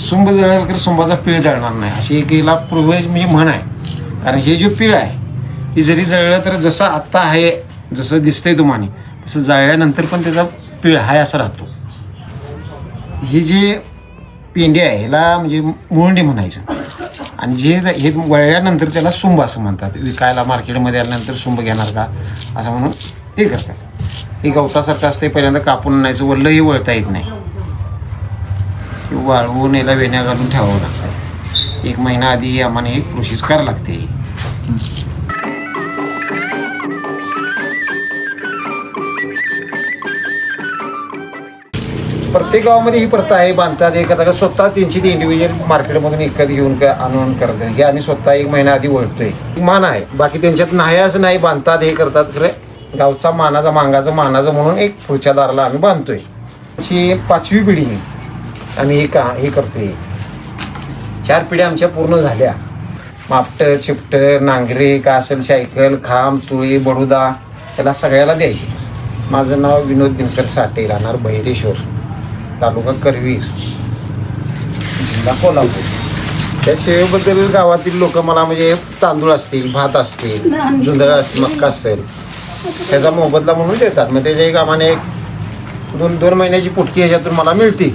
सुंब जळेल तर सुंबाचा पीळ जळणार नाही अशी एक हिला पूर्वज म्हणजे म्हण आहे. कारण हे जे पीळ आहे ही जरी जळलं तर जसं आत्ता आहे जसं दिसतंय तुम्हाला तसं जळल्यानंतर पण त्याचा पीळ आहे असा राहतो. ही जी पेंडी आहे ह्याला म्हणजे मुळंडी म्हणायचं आणि जे हे वळल्यानंतर त्याला सुंब असं म्हणतात. विकायला मार्केटमध्ये आल्यानंतर सुंब घेणार का असं म्हणून हे करतात. हे गवतासारखं असते पहिल्यांदा कापून आणायचं वल्लही वळता येत नाही. वाळवून याला वेण्या घालून ठेवावं लागतं. 1 महिना आधी आम्हाला हे प्रोसेस करावं लागते. प्रत्येक गावामध्ये ही प्रथा आहे. बांधतात एखादा स्वतः त्यांची ती इंडिव्हिज्युअल मार्केटमधून एखादी घेऊन काय आणून करतात. हे आम्ही स्वतः 1 महिना आधी वळतोय. मान आहे बाकी त्यांच्यात नाही असं नाही. बांधतात हे करतात खरं गावचा मानाचा मानाचा म्हणून एक पुढच्या दाराला आम्ही बांधतोय. अशी 5वी पिढी आम्ही हे करतोय. 4 पिढ्या आमच्या पूर्ण झाल्या. मापटं चिपटं नांगरे का असेल सायकल खांब तुळी बडुदा त्याला सगळ्याला द्यायचे. माझं नाव विनोद दिनकर साठे राहणार बहिरेश्वर तालुका करवीर जिल्हा कोल्हापूर. त्या सेवेबद्दल गावातील लोक मला म्हणजे तांदूळ असतील भात असतील जुंधळ असतील मक्का असेल त्याचा मोबदला म्हणून देतात. मग त्याच्या एक आम्हाला 2 महिन्याची पुटकी ह्याच्यातून मला मिळते.